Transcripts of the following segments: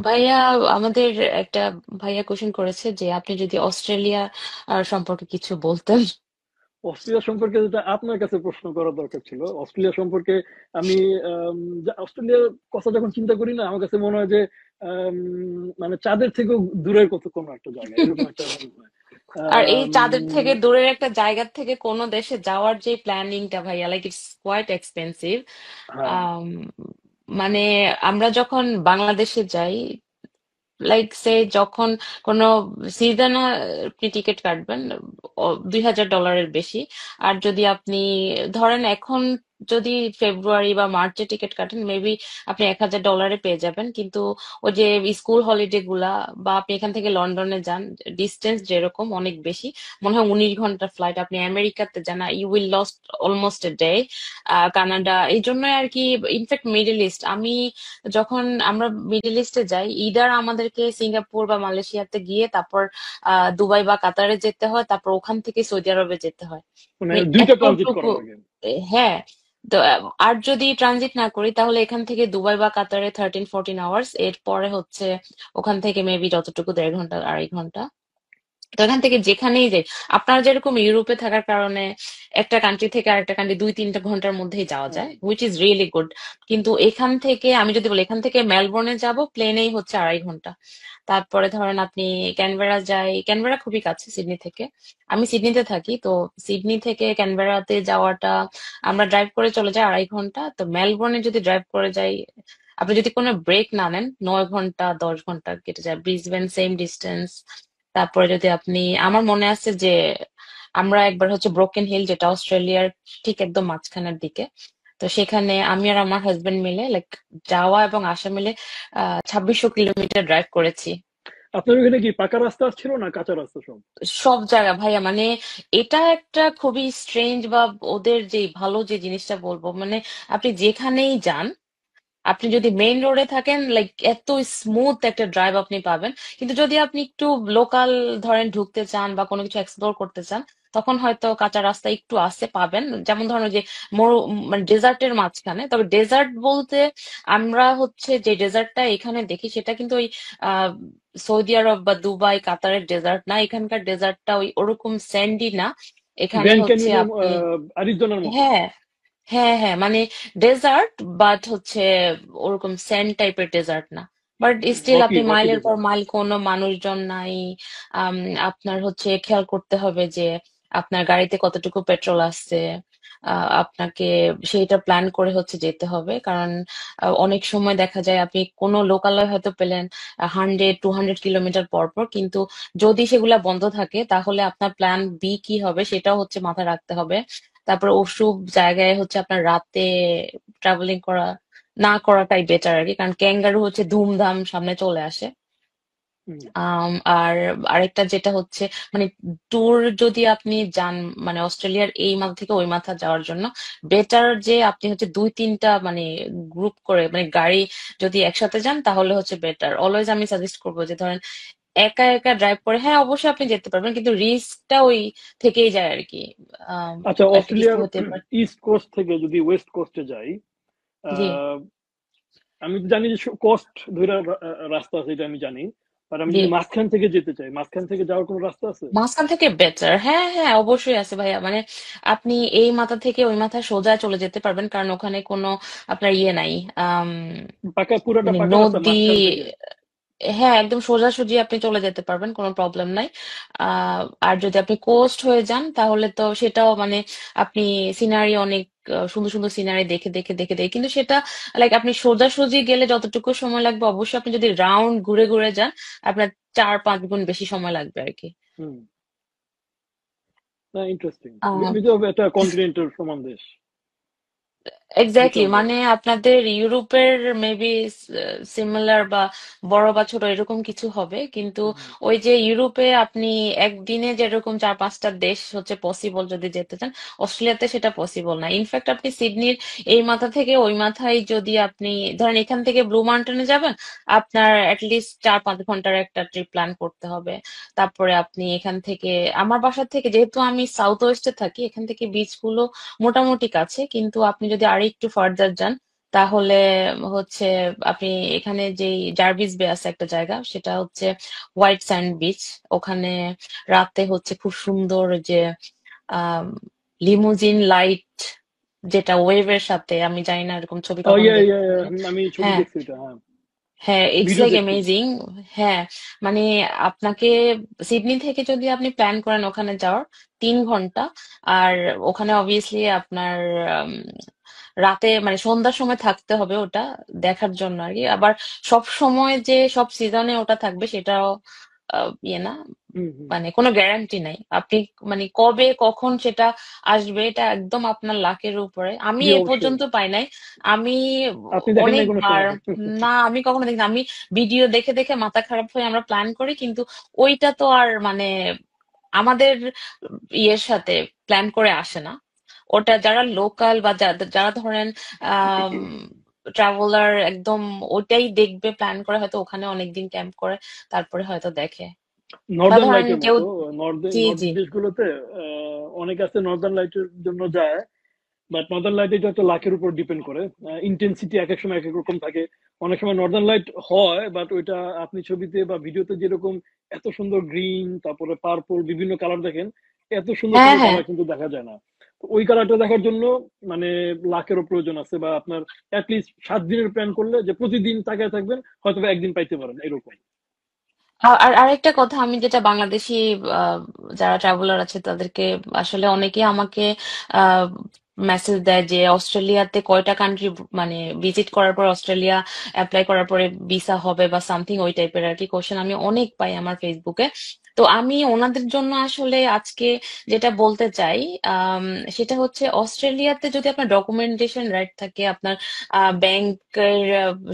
ভাইয়া, আমাদের একটা ভাইয়া কোশ্চেন করেছে যে আপনি যদি অস্ট্রেলিয়া সম্পর্কে কিছু বলতেন। অস্ট্রেলিয়া সম্পর্কে যেটা আপনার কাছে প্রশ্ন করা দরকার ছিল, অস্ট্রেলিয়া সম্পর্কে আমি অস্ট্রেলিয়ার কথা যখন চিন্তা করি না, আমার কাছে মনে হয় যে আম, মানে চাঁদের থেকেও দূরের কত কোনো একটা জায়গা, এরকম একটা মনে হয়। আর এই আম, চাঁদের থেকে দূরের একটা জায়গা থেকে কোনো দেশে যাওয়ার যে প্ল্যানিংটা ভাইয়া, লাইক ইটস কোয়াইট এক্সপেন্সিভ। হ্যাঁ। মানে আমরা যখন বাংলাদেশে যাই, লাইক সে যখন কোনো সিজন আপনি টিকিট কাটবেন, $2,000 বেশি। আর যদি আপনি ধরেন এখন যদি ফেব্রুয়ারি বা মার্চে টিকিট কাটেন, মেবি আপনি $1,000 পেয়ে যাবেন। কিন্তু ওই যে স্কুল হলিডে গুলা, বা আপনি এখান থেকে লন্ডনে যান, ডিস্টেন্স যেরকম অনেক বেশি, মনে হয় 19 ঘন্টা ফ্লাইট। আপনি আমেরিকাতে যান, you will lost almost a day. Canada, এই জন্য আর কি। ইনফ্যাক্ট মিডল ইস্ট, যখন আমরা মিডল ইস্টে যাই, ইদার আমাদেরকে সিঙ্গাপুর বা মালয়েশিয়াতে গিয়ে তারপর দুবাই বা কাতারে যেতে হয়, তারপর ওখান থেকে সৌদি আরবে যেতে হয়। মানে মানে দুইটা ট্রানজিট এতটুকু। করা লাগে। হ্যাঁ। তো আর যদি ট্রানজিট না করি, তাহলে এখান থেকে দুবাই বা কাতারে 13-14 আওয়ার্স, এরপরে হচ্ছে ওখান থেকে মেবি যতটুকু 1.5 ঘন্টা 2.5 ঘন্টা। তো এখান থেকে যেখানেই যাই, আপনারা যেরকম ইউরোপে থাকার কারণে একটা কান্ট্রি থেকে আরেকটা কান্ট্রি 2-3 ঘন্টার মধ্যেই যাওয়া হুম। যায়, হুইচ ইজ রিয়েলি গুড। কিন্তু এখান থেকে আমি যদি বলি, এখান থেকে মেলবোর্নে যাব, প্লেনেই হচ্ছে 2.5 ঘন্টা। তারপরে ধরেন আপনি ক্যানবেরা যাই, ক্যানবেরা খুবই কাছে সিডনি থেকে। আমি সিডনিতে থাকি, তো সিডনি থেকে ক্যানবেরাতে যাওয়াটা আমরা ড্রাইভ করে চলে যাই 2.5 ঘন্টা। তো মেলবোর্নে যদি ড্রাইভ করে যাই, আপনি যদি কোনো ব্রেক না নেন, 9 ঘন্টা 10 ঘন্টা কেটে যায়। Brisbane same distance. তারপরে যদি আপনি, আমার মনে আছে যে আমরা একবার হচ্ছে ব্রোকেন হিল, যেটা অস্ট্রেলিয়ার ঠিক একদম মাঝখানের দিকে, তো সেখানে আমি আর আমার হাজবেন্ড মিলে, লাইক যাওয়া এবং আসা মিলে 2,600 কিলোমিটার ড্রাইভ করেছি। আপনার ওখানে কি পাকা রাস্তা ছিল না কাঁচা রাস্তা সব? সব জায়গা ভাইয়া, মানে এটা একটা খুবই স্ট্রেঞ্জ, বা ওদের যে ভালো যে জিনিসটা বলবো, মানে আপনি যেখানেই যান, আপনি যদি মেইন রোডে থাকেন, লাইক এত স্মুথ একটা ড্রাইভ আপনি পাবেন। কিন্তু যদি আপনি একটু লোকাল ধরেন ঢুকতে চান বা কোনো কিছু এক্সপ্লোর করতে চান, তখন হয়তো কাঁচা রাস্তা একটু আছে পাবেন। যেমন ধরুন ওই যে মানে ডেজার্টের মাঝখানে, তবে ডেজার্ট বলতে আমরা হচ্ছে যে ডেজার্টটা এখানে দেখি, সেটা কিন্তু ওই আহ সৌদি আরব বা দুবাই কাতারের ডেজার্ট না। এখানকার ডেজার্টটা ওই ওরকম স্যান্ডি না। এখানে গ্র্যান্ড হচ্ছে ক্যানিয়নের আপনি, আরিজোনার মতো? হ্যাঁ, হ্যাঁ, হ্যাঁ, মানে ডেজার্ট, বাট হচ্ছে ওরকম স্যান্ড টাইপের ডেজার্ট না। বাট স্টিল রকি আপনি রকি মাইলের পর ডেজার্ট। মাইল কোনো মানুষজন নাই। আপনার হচ্ছে খেয়াল করতে হবে যে আপনার গাড়িতে কতটুকু পেট্রোল আছে। আপনাকে সেইটা প্ল্যান করে হচ্ছে যেতে হবে, কারণ অনেক সময় দেখা যায় আপনি কোনো লোকালয় হয়তো পেলেন 100-200 কিলোমিটার পর পর, কিন্তু যদি সেগুলা বন্ধ থাকে, তাহলে আপনার প্ল্যান বি কি হবে সেটাও হচ্ছে মাথায় রাখতে হবে। তারপর ওসব জায়গায় হচ্ছে আপনার রাতে ট্রাভেলিং না করাটাই বেটার আর কি, কারণ ক্যাঙ্গারু হচ্ছে ধুমধাম সামনে চলে আসে। হুম। আর আরেকটা যেটা হচ্ছে, মানে ট্যুর যদি আপনি যান, মানে অস্ট্রেলিয়ার এই মাথা থেকে ওই মাথা যাওয়ার জন্য বেটার যে আপনি হচ্ছে 2-3টা মানে গ্রুপ করে, মানে গাড়ি যদি একসাথে যান, তাহলে হচ্ছে বেটার। অলওয়েজ আমি সাজেস্ট করবো যে ধরেন একা একা ড্রাইভ করে, হ্যাঁ অবশ্যই আপনি যেতে পারবেন, কিন্তু রিস্কটা ওই থেকেই যায় আর কি। আম, আচ্ছা, একটা কিছু অস্ট্রেলিয়ার হতে পারে। ইস্ট কোস্ট থেকে যদি ওয়েস্ট কোস্টে যাই, জি। আহ, আমি তো জানি যে কোস্ট ধরে রাস্তা আছে, এটা আমি জানি। আর আমি জি। যদি মাঝখান থেকে যেতে চাই, মাঝখান থেকে যাওয়ার কোনো রাস্তা আছে? মাঝখান থেকে বেটার, হ্যাঁ, হ্যাঁ, অবশ্যই আছে ভাইয়া। মানে আপনি এই মাথা থেকে ওই মাথা সোজা চলে যেতে পারবেন, কারণ ওখানে কোনো আপনার ইয়ে নাই। আম, পাকা, পুরাটা মানে পাকা রাস্তা নদী, মাঝখান থেকে? হ্যাঁ, একদম সোজাসুজি আপনি চলে যেতে পারবেন, কোনো প্রবলেম নাই। আর যদি আপনি কোস্ট হয়ে যান, তাহলে তো সেটাও মানে আপনি সিনারি অনেক সুন্দর সুন্দর সিনারি দেখে দেখে দেখে দেখে, কিন্তু সেটা লাইক আপনি সোজাসুজি গেলে যতটুকু সময় লাগবে, অবশ্যই আপনি যদি রাউন্ড ঘুরে ঘুরে যান, আপনার 4-5 গুণ বেশি সময় লাগবে আর কি। হুম। না, ইন্টারেস্টিং। একটা কন্টিনেন্টের সমান দেশ, এক্স্যাক্টলি, বিশাল বড়। মানে আপনাদের ইউরোপের মেবি সিমিলার বা বড় বা ছোট এরকম কিছু হবে, কিন্তু হুম। ওই যে ইউরোপে আপনি একদিনে যেরকম 4-5টা দেশ হচ্ছে পসিবল যদি যেতে চান, অস্ট্রেলিয়াতে সেটা পসিবল না। ইনফ্যাক্ট আপনি সিডনির এই মাথা থেকে ওই মাথায় যদি আপনি ধরেন এখান থেকে ব্লু মাউন্টেনে যাবেন, আপনার অ্যাটলিস্ট 4-5 ঘন্টার একটা ট্রিপ প্ল্যান করতে হবে। তারপরে আপনি এখান থেকে, আমার বাসা থেকে, যেহেতু আমি সাউথ ওয়েস্টে থাকি, এখান থেকে বিচ গুলো মোটামুটি কাছে, কিন্তু আপনি যদি আর একটু ফার্দার যান, তাহলে হচ্ছে আপনি এখানে যে জার্ভিস বে আছে একটা জায়গা, সেটা হচ্ছে হোয়াইট স্যান্ড বিচ। ওখানে রাতে হচ্ছে খুব সুন্দর যে আহ লিমুজিন লাইট, যেটা ওয়েভের সাথে, আমি জানি না এরকম ছবি ও কখনো ইয়া ইয়া দেখছেন ইয়া, কিনা। আমি ছবি হ্যাঁ, দেখছি এটা, হ্যাঁ, হ্যাঁ, ইটস ভিডিও লাইক দেখছি। অ্যামেজিং। হ্যাঁ, মানে আপনাকে সিডনি থেকে যদি আপনি প্ল্যান করেন ওখানে যাওয়ার, 3 ঘন্টা। আর ওখানে অবভিয়াসলি আপনার উম, রাতে মানে সন্ধ্যার সময় থাকতে হবে ওটা দেখার জন্য আর কি। আবার সব সময় যে সব সিজনে ওটা থাকবে সেটাও ইয়ে না, হুম হুম। মানে কোনো গ্যারান্টি নাই। আপনি মানে কবে কখন সেটা আসবে এটা একদম আপনার লাকের উপরে। আমি জি এ অবশ্যই। পর্যন্ত পাই নাই। আমি আপনি দেখেন নাই কোনো অনেকবার, সময়? না আমি কখনো দেখি না। আমি ভিডিও দেখে দেখে মাথা খারাপ হয়ে আমরা প্ল্যান করি, কিন্তু ওইটা তো আর মানে আমাদের ইয়ের সাথে প্ল্যান করে আসে না। ওটা যারা লোকাল বা যারা ধরেন আহ ট্রাভেলার একদম ওটাই দেখবে প্ল্যান করে, হয়তো ওখানে অনেকদিন ক্যাম্প করে তারপরে হয়তো দেখে। বা নর্দার্ন ধরেন লাইটের কেউ, মতো নর্থ জি নর্থ জি, দেশগুলোতে অনেক আছে নর্দার্ন লাইটের জন্য যায়, বাট নর্দার্ন লাইট এটা একটা লাখের উপর ডিপেন্ড করে। ইন্টেন্সিটি এক এক সময় এক এক রকম থাকে। অনেক সময় নর্দার্ন লাইট হয়, বাট ওইটা আপনি ছবিতে বা ভিডিওতে যেরকম এত সুন্দর গ্রিন, তারপরে পার্পল, বিভিন্ন কালার দেখেন, এত সুন্দর হ্যাঁ সুন্দর হ্যাঁ। কালার কিন্তু দেখা যায় না। তো ওই কালারটা দেখার জন্য মানে লাখেরও প্রয়োজন আছে, বা আপনার অ্যাটলিস্ট 7 দিনের প্ল্যান করলে যে প্রতিদিন তাকায় থাকবেন, হয়তো বা একদিন পাইতে পারেন এরকম। আর আরেকটা কথা, আমি যেটা বাংলাদেশি আহ, যারা ট্রাভেলার আছে তাদেরকে আসলে অনেকে আমাকে মেসেজ দেয় যে অস্ট্রেলিয়াতে কয়টা কান্ট্রি মানে ভিজিট করার পর অস্ট্রেলিয়া অ্যাপ্লাই করার পরে ভিসা হবে বা সামথিং ওই টাইপের আর কি কোশ্চেন আমি অনেক পাই আমার ফেসবুকে। তো আমি ওনাদের জন্য আসলে আজকে যেটা বলতে চাই, আম, সেটা হচ্ছে অস্ট্রেলিয়াতে যদি আপনার ডকুমেন্টেশন রাইট থাকে, আপনার ব্যাংকের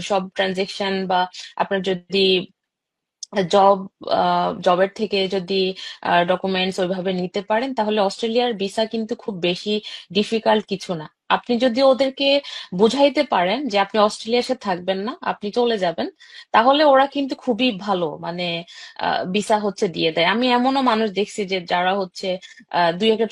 সব ট্রানজেকশন, বা আপনার যদি জব জবের থেকে যদি ডকুমেন্টস ওইভাবে নিতে পারেন, তাহলে অস্ট্রেলিয়ার ভিসা কিন্তু খুব বেশি ডিফিকাল্ট কিছু না। আপনি যদি ওদেরকে বুঝাইতে পারেন যে আপনি অস্ট্রেলিয়া এসে থাকবেন না, আপনি চলে যাবেন, তাহলে ওরা কিন্তু খুবই ভালো মানে ভিসা হচ্ছে দিয়ে দেয়। আমি এমনও মানুষ দেখছি যে যারা হচ্ছে দুই একটা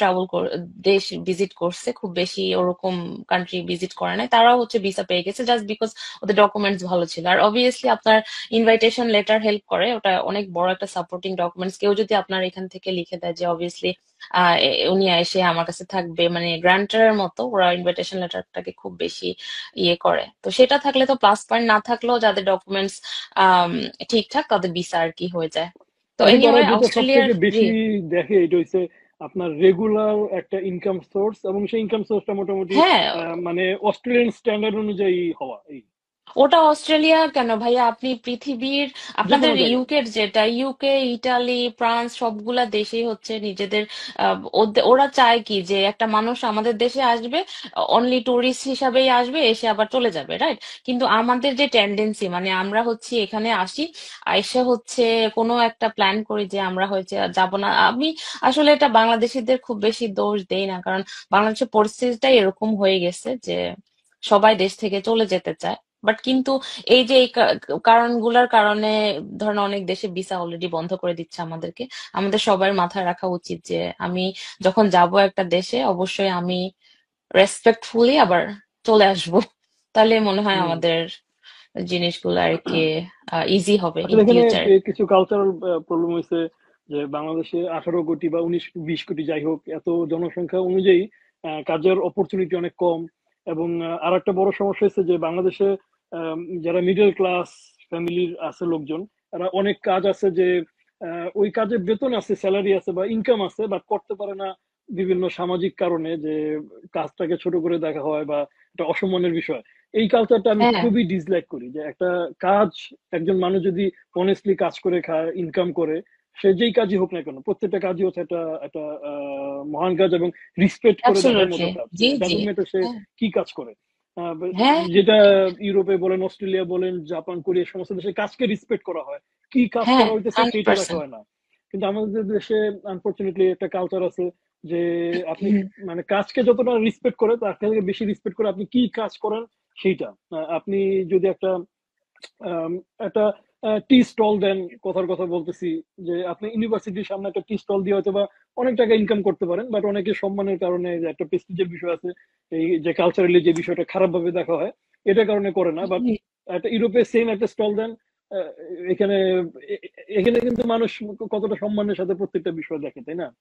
দেশ ভিজিট করছে, খুব বেশি ওরকম কান্ট্রি ভিজিট করে নাই, তারাও হচ্ছে ভিসা পেয়ে গেছে জাস্ট বিকজ ওদের ডকুমেন্টস ভালো ছিল। আর অবভিয়াসলি আপনার ইনভাইটেশন লেটার হেল্প করে, ওটা অনেক বড় একটা সাপোর্টিং ডকুমেন্টস। কেউ যদি আপনার এখান থেকে লিখে দেয় যে অবভিয়াসলি উনি এসে আমার কাছে থাকবে, মানে গ্রান্টারের মতো ওরা ইনভাইটেশন লেটারটাকে খুব বেশি ইয়ে করে। তো সেটা থাকলে তো প্লাস পয়েন্ট, না থাকলেও যাদের ডকুমেন্টস ঠিকঠাক তাদের ভিসা আর কি হয়ে যায়। তো আই থিঙ্ক ওরা এনিওয়ে যেটা সব অস্ট্রেলিয়ার, থেকে জি, বেশি দেখে এটা হচ্ছে আপনার রেগুলার একটা ইনকাম সোর্স, এবং সেই ইনকাম সোর্সটা মোটামুটি হ্যাঁ। মানে অস্ট্রেলিয়ান স্ট্যান্ডার্ড অনুযায়ী হওয়া এই ওটা অস্ট্রেলিয়া কেন ভাইয়া, আপনি পৃথিবীর যে আপনাদের কোনো জায়গায়। ইউকের যেটা ইউকে, ইটালি, ফ্রান্স সবগুলা দেশেই হচ্ছে নিজেদের ওরা চায় কি যে একটা মানুষ আমাদের দেশে আসবে, অনলি টুরিস্ট হিসাবেই আসবে, এসে আবার চলে যাবে, রাইট? কিন্তু আমাদের যে টেন্ডেন্সি, মানে আমরা হচ্ছে এখানে আসি, এসে হচ্ছে কোনো একটা প্ল্যান করি যে আমরা হচ্ছে যাব না। আমি আসলে এটা বাংলাদেশিদের খুব বেশি দোষ দেই না, কারণ বাংলাদেশের পরিস্থিতিটাই এরকম হয়ে গেছে যে সবাই দেশ থেকে চলে যেতে চায়। বাট কিন্তু এই যে এই কারণগুলোর কারণে ধরেন অনেক দেশে ভিসা অলরেডি বন্ধ করে দিচ্ছে আমাদেরকে। আমাদের সবার মাথায় রাখা উচিত যে আমি যখন যাব একটা দেশে অবশ্যই আমি রেসপেক্টফুলি আবার চলে আসব। তাহলে মনে হয় হুম। আমাদের জিনিসগুলো আর কি ইজি হবে ইন আসলে এখানে ফিউচার। কিছু কালচারাল প্রবলেম হয়েছে, যে বাংলাদেশে 18 কোটি বা 19-20 কোটি যাই হোক, এত জনসংখ্যা অনুযায়ী কাজের অপরচুনিটি অনেক কম। এবং আর একটা বড় সমস্যা হচ্ছে যে বাংলাদেশে যারা মিডল ক্লাস ফ্যামিলির আছে লোকজন, তারা অনেক কাজ আছে যে ওই কাজে বেতন আছে, স্যালারি আছে বা ইনকাম আছে, বাট করতে পারে না বিভিন্ন সামাজিক কারণে, যে কাজটাকে ছোট করে দেখা হয় বা একটা অসম্মানের বিষয়। এই কালচারটা আমি হ্যাঁ খুবই ডিসলাইক করি, যে একটা কাজ, একজন মানুষ যদি অনেস্টলি কাজ করে খায়, ইনকাম করে, সে যেই কাজই হোক না কেন, প্রত্যেকটা কাজই হচ্ছে একটা একটা মহান কাজ এবং রিসপেক্ট করে দেখার মতো অ্যাবসলিউটলি। কাজ। জি জি। ডাজন্ট ম্যাটার সে হ্যাঁ কি কাজ করে। হ্যাঁ যেটা ইউরোপে বলেন, অস্ট্রেলিয়া বলেন, জাপান, কোরিয়া, সমস্ত দেশে কাজকে রিসপেক্ট করা হয়, কি কাজ হ্যাঁ, করা হইতেছে সেইটা দেখা 100%। হয় না। কিন্তু আমাদের দেশে আনফরচুনেটলি একটা কালচার আছে যে আপনি মানে কাজকে যতটা রেসপেক্ট করে, তার থেকে বেশি রেসপেক্ট করে আপনি কি কাজ করেন সেইটা। আপনি যদি একটা আম, একটা টি স্টল দেন, কথার কথা বলতেছি, যে আপনি ইউনিভার্সিটির সামনে একটা টি স্টল দিয়ে হয়তো বা অনেক টাকা ইনকাম করতে পারেন, বাট অনেকে সম্মানের কারণে, যে একটা প্রেস্টিজের বিষয় আছে, এই যে কালচারালি যে বিষয়টা খারাপ ভাবে দেখা হয়, এটার কারণে করে না। বাট একটা ইউরোপে সেম একটা স্টল দেন, আহ, এখানে এখানে কিন্তু মানুষ কতটা সম্মানের সাথে প্রত্যেকটা বিষয় দেখে, তাই না?